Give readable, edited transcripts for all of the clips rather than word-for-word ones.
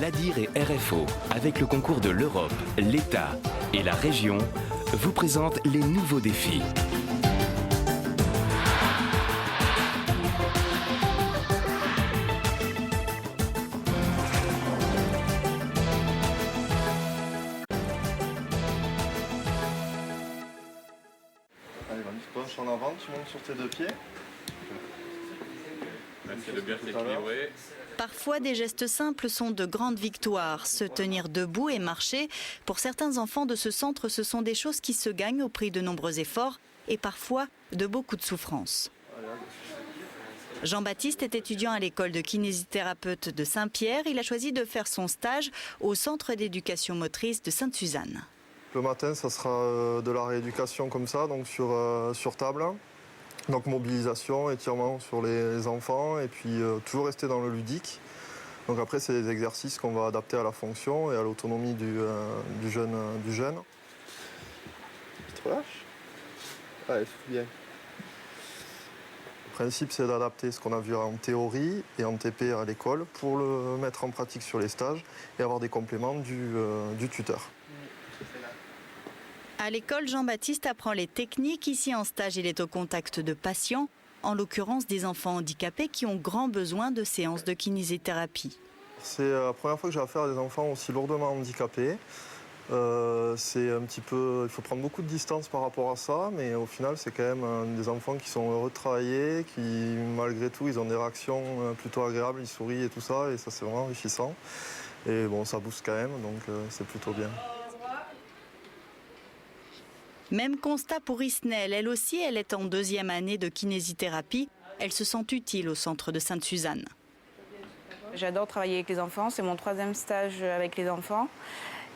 l'ADIR et RFO, avec le concours de l'Europe, l'État et la région, vous présentent les nouveaux défis. Allez, tu te penches en avant, tu montes sur tes deux pieds. Merci de bien s'équilibrer. Parfois, des gestes simples sont de grandes victoires. Se tenir debout et marcher, pour certains enfants de ce centre, ce sont des choses qui se gagnent au prix de nombreux efforts et parfois de beaucoup de souffrance. Jean-Baptiste est étudiant à l'école de kinésithérapeute de Saint-Pierre. Il a choisi de faire son stage au centre d'éducation motrice de Sainte-Suzanne. Le matin, ça sera de la rééducation comme ça, donc sur table. Donc mobilisation, étirement sur les enfants et puis toujours rester dans le ludique. Donc après, c'est des exercices qu'on va adapter à la fonction et à l'autonomie du jeune. Tu te relâches. Allez, souffle bien. Le principe, c'est d'adapter ce qu'on a vu en théorie et en TP à l'école pour le mettre en pratique sur les stages et avoir des compléments du tuteur. À l'école, Jean-Baptiste apprend les techniques. Ici, en stage, il est au contact de patients, en l'occurrence des enfants handicapés qui ont grand besoin de séances de kinésithérapie. C'est la première fois que j'ai affaire à des enfants aussi lourdement handicapés. C'est un petit peu, il faut prendre beaucoup de distance par rapport à ça, mais au final, c'est quand même des enfants qui sont heureux de travailler, qui malgré tout, ils ont des réactions plutôt agréables, ils sourient et tout ça, et ça c'est vraiment enrichissant. Et bon, ça booste quand même, donc c'est plutôt bien. Même constat pour Isnel. Elle aussi, elle est en 2e année de kinésithérapie. Elle se sent utile au centre de Sainte-Suzanne. J'adore travailler avec les enfants. C'est mon 3e stage avec les enfants.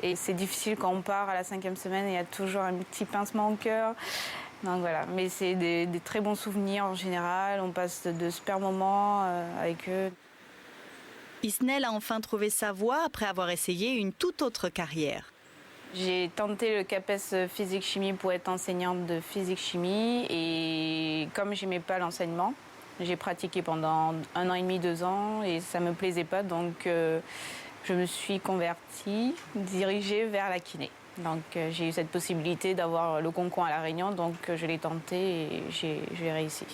Et c'est difficile quand on part à la 5e semaine. Il y a toujours un petit pincement au cœur. Donc voilà. Mais c'est des très bons souvenirs en général. On passe de super moments avec eux. Isnel a enfin trouvé sa voie après avoir essayé une toute autre carrière. J'ai tenté le CAPES physique-chimie pour être enseignante de physique-chimie et comme j'aimais pas l'enseignement, j'ai pratiqué pendant 1 an et demi, 2 ans et ça me plaisait pas, donc je me suis convertie, dirigée vers la kiné. Donc j'ai eu cette possibilité d'avoir le concours à La Réunion, donc je l'ai tenté et j'ai réussi.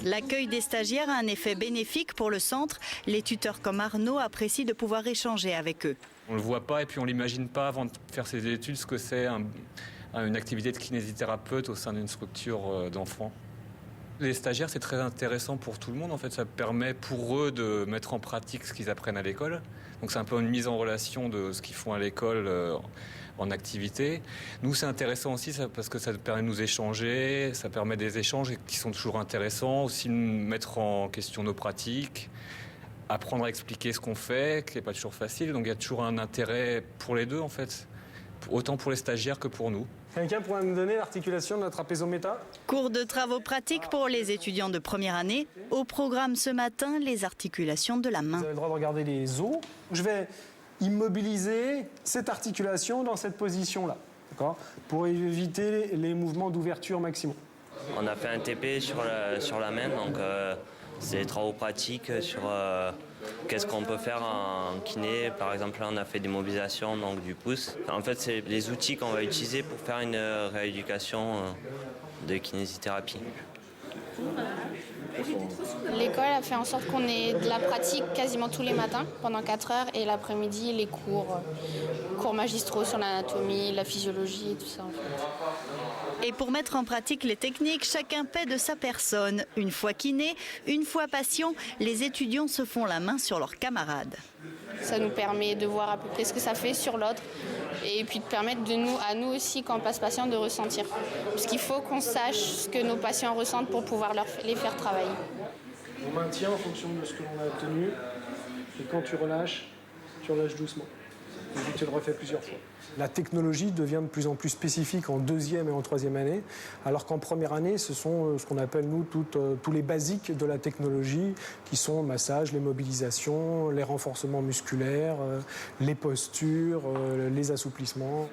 L'accueil des stagiaires a un effet bénéfique pour le centre. Les tuteurs comme Arnaud apprécient de pouvoir échanger avec eux. On ne le voit pas et puis on ne l'imagine pas avant de faire ses études ce que c'est une activité de kinésithérapeute au sein d'une structure d'enfants. Les stagiaires, c'est très intéressant pour tout le monde. En fait, ça permet pour eux de mettre en pratique ce qu'ils apprennent à l'école. Donc c'est un peu une mise en relation de ce qu'ils font à l'école en activité. Nous, c'est intéressant aussi parce que ça permet de nous échanger, ça permet des échanges qui sont toujours intéressants, aussi de mettre en question nos pratiques, apprendre à expliquer ce qu'on fait, qui n'est pas toujours facile. Donc il y a toujours un intérêt pour les deux, en fait, autant pour les stagiaires que pour nous. Quelqu'un pourrait nous donner l'articulation de notre trapézomètre ? Cours de travaux pratiques pour les étudiants de 1re année. Au programme ce matin, les articulations de la main. Vous avez le droit de regarder les os. Je vais immobiliser cette articulation dans cette position-là, d'accord, pour éviter les mouvements d'ouverture maximum. On a fait un TP sur la main, donc c'est des travaux pratiques sur qu'est-ce qu'on peut faire en kiné. Par exemple, là, on a fait des mobilisations donc, du pouce. En fait, c'est les outils qu'on va utiliser pour faire une rééducation de kinésithérapie. L'école a fait en sorte qu'on ait de la pratique quasiment tous les matins pendant 4 heures et l'après-midi les cours magistraux sur l'anatomie, la physiologie et tout ça en fait. Et pour mettre en pratique les techniques, chacun paie de sa personne. Une fois kiné, une fois patient, les étudiants se font la main sur leurs camarades. Ça nous permet de voir à peu près ce que ça fait sur l'autre et puis de permettre à nous aussi, quand on passe patient, de ressentir. Parce qu'il faut qu'on sache ce que nos patients ressentent pour pouvoir les faire travailler. On maintient en fonction de ce que l'on a obtenu et quand tu relâches doucement. Et tu le refais plusieurs fois. La technologie devient de plus en plus spécifique en 2e et en 3e année, alors qu'en 1re année, ce sont ce qu'on appelle, nous, tous les basiques de la technologie, qui sont le massage, les mobilisations, les renforcements musculaires, les postures, les assouplissements.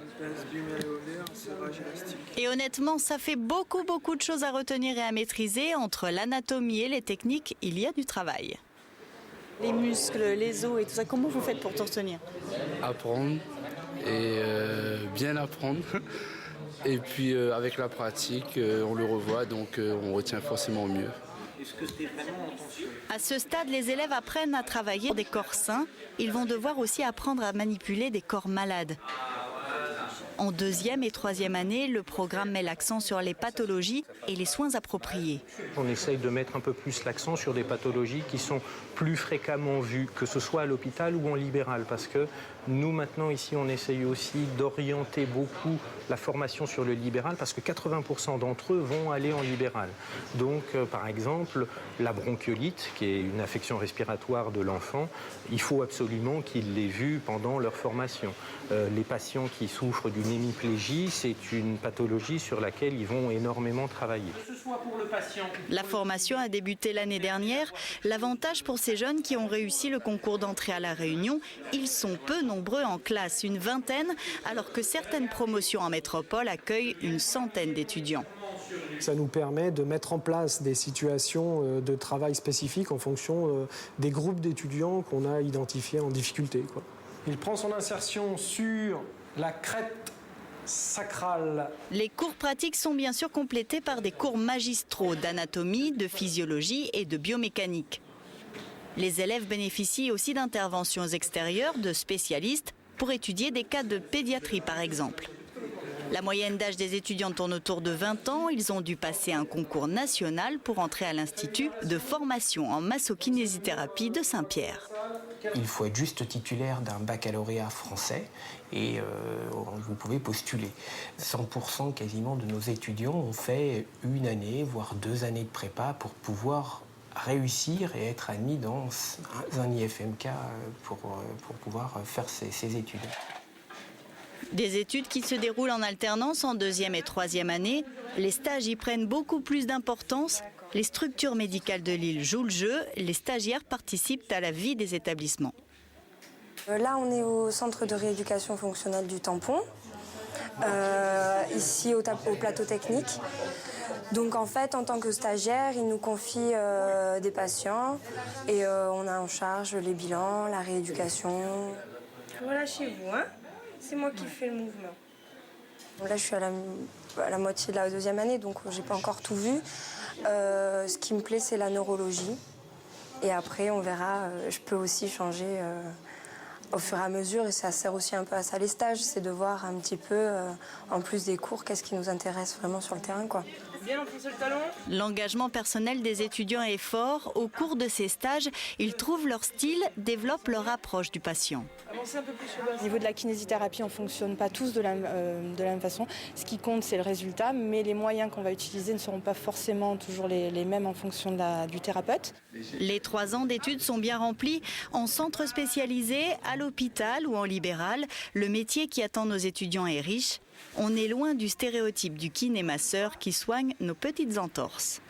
Et honnêtement, ça fait beaucoup de choses à retenir et à maîtriser. Entre l'anatomie et les techniques, il y a du travail. Les muscles, les os et tout ça, comment vous faites pour tout retenir? Apprendre et bien apprendre. Et puis avec la pratique, on le revoit, donc on retient forcément mieux. À ce stade, les élèves apprennent à travailler sur des corps sains. Ils vont devoir aussi apprendre à manipuler des corps malades. En 2e et 3e année, le programme met l'accent sur les pathologies et les soins appropriés. On essaye de mettre un peu plus l'accent sur des pathologies qui sont plus fréquemment vues, que ce soit à l'hôpital ou en libéral, parce que nous maintenant ici on essaye aussi d'orienter beaucoup la formation sur le libéral, parce que 80% d'entre eux vont aller en libéral. Donc par exemple la bronchiolite, qui est une affection respiratoire de l'enfant, il faut absolument qu'ils l'aient vue pendant leur formation. Les patients qui souffrent d'une hémiplégie, c'est une pathologie sur laquelle ils vont énormément travailler. La formation a débuté l'année dernière. L'avantage pour ces jeunes qui ont réussi le concours d'entrée à La Réunion, ils sont peu nombreux en classe, une vingtaine, alors que certaines promotions en métropole accueillent une centaine d'étudiants. Ça nous permet de mettre en place des situations de travail spécifiques en fonction des groupes d'étudiants qu'on a identifiés en difficulté, quoi. Il prend son insertion sur la crête sacrale. Les cours pratiques sont bien sûr complétés par des cours magistraux d'anatomie, de physiologie et de biomécanique. Les élèves bénéficient aussi d'interventions extérieures de spécialistes pour étudier des cas de pédiatrie par exemple. La moyenne d'âge des étudiants tourne autour de 20 ans. Ils ont dû passer un concours national pour entrer à l'Institut de formation en massokinésithérapie de Saint-Pierre. Il faut être juste titulaire d'un baccalauréat français et vous pouvez postuler. 100% quasiment de nos étudiants ont fait 1 année, voire 2 années de prépa pour pouvoir réussir et être admis dans un IFMK pour pouvoir faire ces études. Des études qui se déroulent en alternance en 2e et 3e année. Les stages y prennent beaucoup plus d'importance. Les structures médicales de Lille jouent le jeu. Les stagiaires participent à la vie des établissements. Là, on est au centre de rééducation fonctionnelle du Tampon, ici au plateau technique. Donc en fait, en tant que stagiaire, ils nous confient des patients et on a en charge les bilans, la rééducation. Voilà chez vous, hein. C'est moi qui fais le mouvement. Là, je suis à la moitié de la 2e année, donc j'ai pas encore tout vu. Ce qui me plaît, c'est la neurologie. Et après, on verra, je peux aussi changer au fur et à mesure. Et ça sert aussi un peu à ça, les stages. C'est de voir un petit peu, en plus des cours, qu'est-ce qui nous intéresse vraiment sur le terrain, quoi. Bien enfoncer le talon. L'engagement personnel des étudiants est fort. Au cours de ces stages, ils trouvent leur style, développent leur approche du patient. Avancez un peu plus sur le Au niveau de la kinésithérapie, on ne fonctionne pas tous de la même façon. Ce qui compte, c'est le résultat, mais les moyens qu'on va utiliser ne seront pas forcément toujours les mêmes en fonction du thérapeute. Les 3 ans d'études sont bien remplis. En centre spécialisé, à l'hôpital ou en libéral, le métier qui attend nos étudiants est riche. On est loin du stéréotype du kiné-masseur qui soigne nos petites entorses.